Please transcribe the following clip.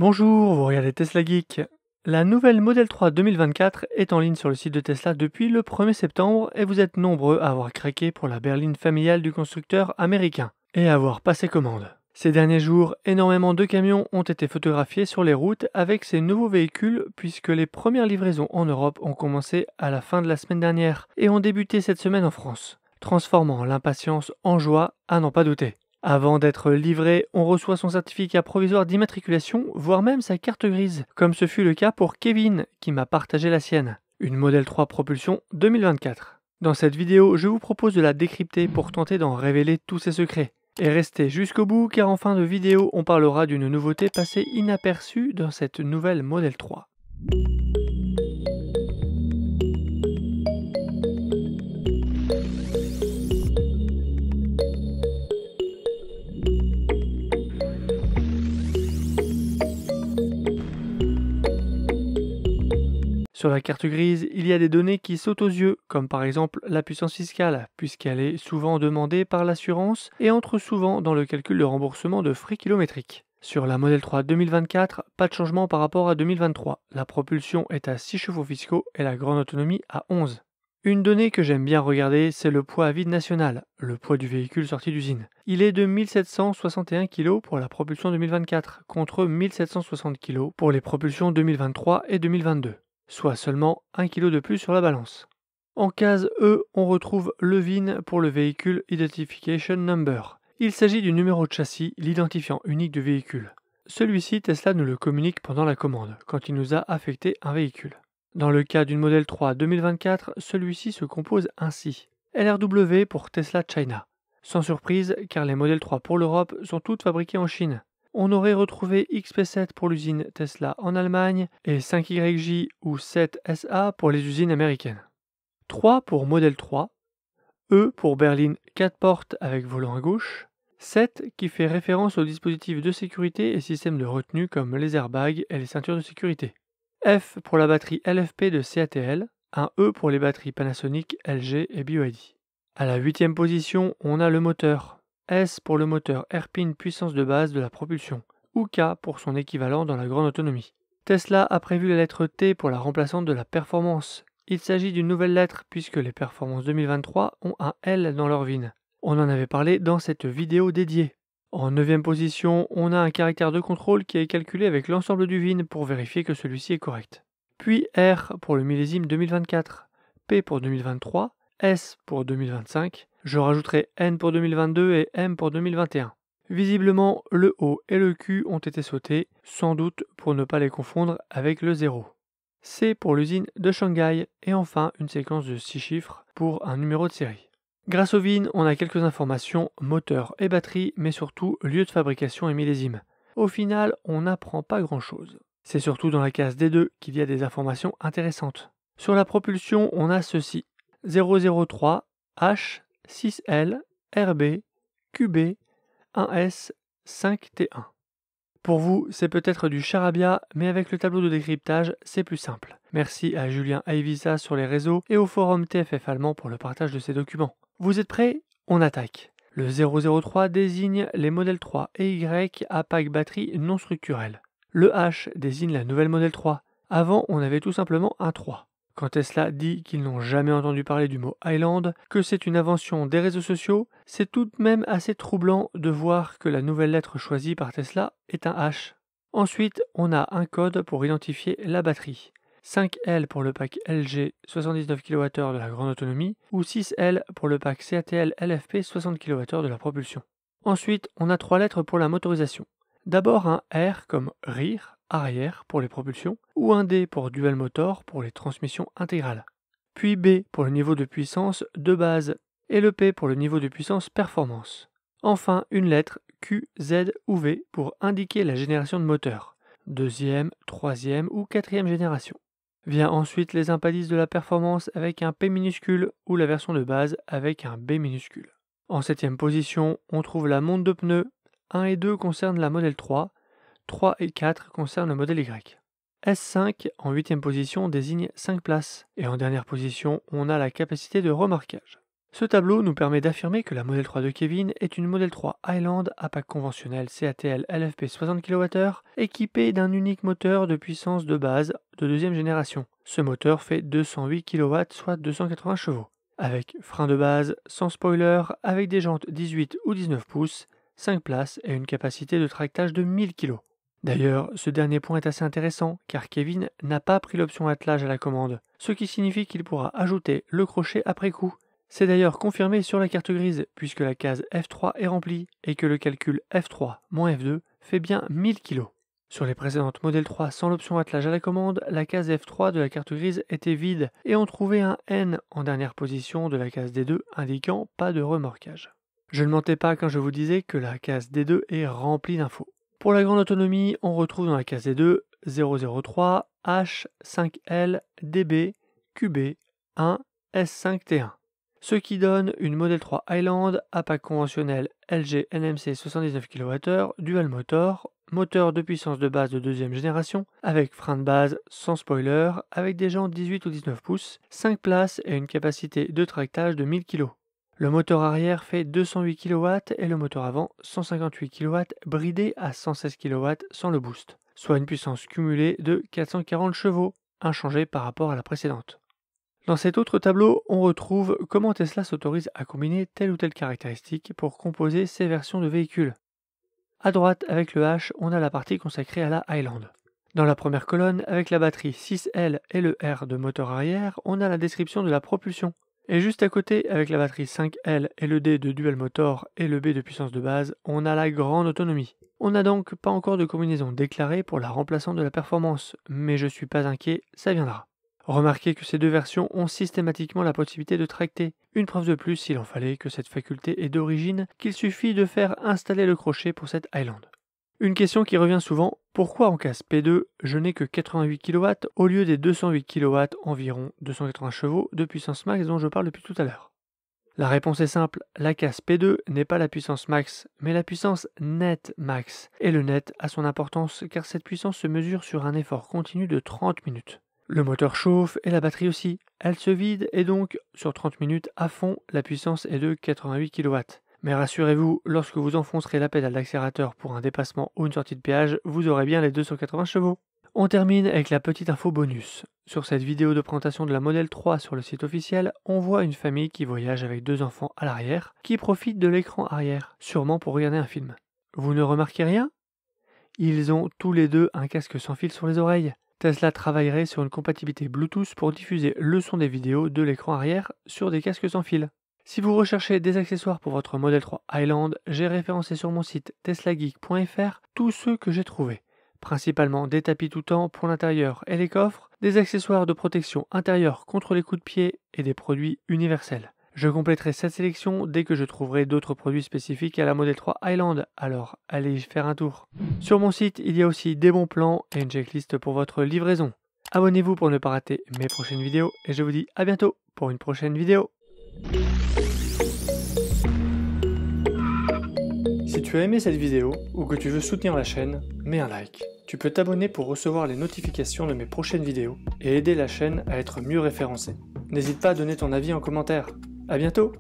Bonjour, vous regardez Tesla Geek. La nouvelle Model 3 2024 est en ligne sur le site de Tesla depuis le 1er septembre et vous êtes nombreux à avoir craqué pour la berline familiale du constructeur américain et à avoir passé commande. Ces derniers jours, énormément de camions ont été photographiés sur les routes avec ces nouveaux véhicules puisque les premières livraisons en Europe ont commencé à la fin de la semaine dernière et ont débuté cette semaine en France, transformant l'impatience en joie à n'en pas douter. Avant d'être livré, on reçoit son certificat provisoire d'immatriculation, voire même sa carte grise, comme ce fut le cas pour Kevin, qui m'a partagé la sienne, une Model 3 Propulsion 2024. Dans cette vidéo, je vous propose de la décrypter pour tenter d'en révéler tous ses secrets. Et restez jusqu'au bout car en fin de vidéo, on parlera d'une nouveauté passée inaperçue dans cette nouvelle Model 3. Sur la carte grise, il y a des données qui sautent aux yeux, comme par exemple la puissance fiscale, puisqu'elle est souvent demandée par l'assurance et entre souvent dans le calcul de remboursement de frais kilométriques. Sur la Model 3 2024, pas de changement par rapport à 2023. La propulsion est à 6 chevaux fiscaux et la grande autonomie à 11. Une donnée que j'aime bien regarder, c'est le poids à vide national, le poids du véhicule sorti d'usine. Il est de 1761 kg pour la propulsion 2024, contre 1760 kg pour les propulsions 2023 et 2022. Soit seulement 1 kg de plus sur la balance. En case E, on retrouve le VIN pour le véhicule Identification Number. Il s'agit du numéro de châssis, l'identifiant unique du véhicule. Celui-ci, Tesla nous le communique pendant la commande, quand il nous a affecté un véhicule. Dans le cas d'une Model 3 2024, celui-ci se compose ainsi. LRW pour Tesla China. Sans surprise, car les Model 3 pour l'Europe sont toutes fabriquées en Chine. On aurait retrouvé XP7 pour l'usine Tesla en Allemagne et 5YJ ou 7SA pour les usines américaines. 3 pour Model 3, E pour berline 4 portes avec volant à gauche, 7 qui fait référence aux dispositifs de sécurité et systèmes de retenue comme les airbags et les ceintures de sécurité. F pour la batterie LFP de CATL, un E pour les batteries Panasonic, LG et BYD. À la 8e position, on a le moteur. S pour le moteur Airpin puissance de base de la propulsion, ou K pour son équivalent dans la grande autonomie. Tesla a prévu la lettre T pour la remplaçante de la performance. Il s'agit d'une nouvelle lettre puisque les performances 2023 ont un L dans leur VIN. On en avait parlé dans cette vidéo dédiée. En 9e position, on a un caractère de contrôle qui est calculé avec l'ensemble du VIN pour vérifier que celui-ci est correct. Puis R pour le millésime 2024, P pour 2023, S pour 2025, je rajouterai N pour 2022 et M pour 2021. Visiblement, le O et le Q ont été sautés, sans doute pour ne pas les confondre avec le 0. C pour l'usine de Shanghai et enfin une séquence de 6 chiffres pour un numéro de série. Grâce au VIN, on a quelques informations, moteur et batterie, mais surtout lieu de fabrication et millésime. Au final, on n'apprend pas grand-chose. C'est surtout dans la case D2 qu'il y a des informations intéressantes. Sur la propulsion, on a ceci. 003 H 6L RB QB 1S 5T1. Pour vous, c'est peut-être du charabia, mais avec le tableau de décryptage, c'est plus simple. Merci à Julien Aivisa sur les réseaux et au forum TFF allemand pour le partage de ces documents. Vous êtes prêts? On attaque. Le 003 désigne les Model 3 et Y à pack batterie non structurelle. Le H désigne la nouvelle Model 3. Avant, on avait tout simplement un 3. Quand Tesla dit qu'ils n'ont jamais entendu parler du mot Highland, que c'est une invention des réseaux sociaux, c'est tout de même assez troublant de voir que la nouvelle lettre choisie par Tesla est un H. Ensuite, on a un code pour identifier la batterie. 5L pour le pack LG 79 kWh de la grande autonomie ou 6L pour le pack CATL LFP 60 kWh de la propulsion. Ensuite, on a 3 lettres pour la motorisation. D'abord un R comme rear, arrière pour les propulsions, ou un D pour dual motor pour les transmissions intégrales. Puis B pour le niveau de puissance de base et le P pour le niveau de puissance performance. Enfin une lettre Q, Z ou V pour indiquer la génération de moteur, deuxième, troisième ou quatrième génération. Vient ensuite les impadices de la performance avec un P minuscule ou la version de base avec un B minuscule. En 7e position, on trouve la montre de pneus. 1 et 2 concernent la Model 3, 3 et 4 concernent le modèle Y. S5 en 8e position désigne 5 places, et en dernière position, on a la capacité de remorquage. Ce tableau nous permet d'affirmer que la Model 3 de Kevin est une Model 3 Highland à pack conventionnel CATL LFP 60 kWh équipée d'un unique moteur de puissance de base de deuxième génération. Ce moteur fait 208 kW soit 280 chevaux. Avec frein de base, sans spoiler, avec des jantes 18 ou 19 pouces, 5 places et une capacité de tractage de 1000 kg. D'ailleurs, ce dernier point est assez intéressant car Kevin n'a pas pris l'option attelage à la commande, ce qui signifie qu'il pourra ajouter le crochet après coup. C'est d'ailleurs confirmé sur la carte grise puisque la case F3 est remplie et que le calcul F3 moins F2 fait bien 1000 kg. Sur les précédentes Model 3 sans l'option attelage à la commande, la case F3 de la carte grise était vide et on trouvait un N en dernière position de la case D2 indiquant pas de remorquage. Je ne mentais pas quand je vous disais que la case D2 est remplie d'infos. Pour la grande autonomie, on retrouve dans la case D2 003, H, 5L, DB, QB, 1, S5T1. Ce qui donne une Model 3 Highland à pack conventionnel LG NMC 79 kWh, dual motor, moteur de puissance de base de deuxième génération, avec frein de base sans spoiler, avec des jantes 18 ou 19 pouces, 5 places et une capacité de tractage de 1000 kg. Le moteur arrière fait 208 kW et le moteur avant 158 kW bridé à 116 kW sans le boost, soit une puissance cumulée de 440 chevaux, inchangée par rapport à la précédente. Dans cet autre tableau, on retrouve comment Tesla s'autorise à combiner telle ou telle caractéristique pour composer ces versions de véhicules. À droite, avec le H, on a la partie consacrée à la Highland. Dans la première colonne, avec la batterie 6L et le R de moteur arrière, on a la description de la propulsion. Et juste à côté, avec la batterie 5L et le D de dual motor et le B de puissance de base, on a la grande autonomie. On n'a donc pas encore de combinaison déclarée pour la remplaçante de la performance, mais je suis pas inquiet, ça viendra. Remarquez que ces deux versions ont systématiquement la possibilité de tracter. Une preuve de plus, s'il en fallait, que cette faculté est d'origine, qu'il suffit de faire installer le crochet pour cette Highland. Une question qui revient souvent, pourquoi en case P2, je n'ai que 88 kW au lieu des 208 kW environ 280 chevaux de puissance max dont je parle depuis tout à l'heure? La réponse est simple, la case P2 n'est pas la puissance max, mais la puissance net max. Et le net a son importance car cette puissance se mesure sur un effort continu de 30 minutes. Le moteur chauffe et la batterie aussi. Elle se vide et donc, sur 30 minutes à fond, la puissance est de 88 kW. Mais rassurez-vous, lorsque vous enfoncerez la pédale d'accélérateur pour un dépassement ou une sortie de péage, vous aurez bien les 280 chevaux. On termine avec la petite info bonus. Sur cette vidéo de présentation de la Model 3 sur le site officiel, on voit une famille qui voyage avec deux enfants à l'arrière, qui profitent de l'écran arrière, sûrement pour regarder un film. Vous ne remarquez rien? Ils ont tous les deux un casque sans fil sur les oreilles. Tesla travaillerait sur une compatibilité Bluetooth pour diffuser le son des vidéos de l'écran arrière sur des casques sans fil. Si vous recherchez des accessoires pour votre Model 3 Highland, j'ai référencé sur mon site teslageek.fr tous ceux que j'ai trouvés. Principalement des tapis tout temps pour l'intérieur et les coffres, des accessoires de protection intérieure contre les coups de pied et des produits universels. Je compléterai cette sélection dès que je trouverai d'autres produits spécifiques à la Model 3 Highland, alors allez y faire un tour. Sur mon site, il y a aussi des bons plans et une checklist pour votre livraison. Abonnez-vous pour ne pas rater mes prochaines vidéos et je vous dis à bientôt pour une prochaine vidéo. Si tu as aimé cette vidéo ou que tu veux soutenir la chaîne, mets un like. Tu peux t'abonner pour recevoir les notifications de mes prochaines vidéos et aider la chaîne à être mieux référencée. N'hésite pas à donner ton avis en commentaire. À bientôt!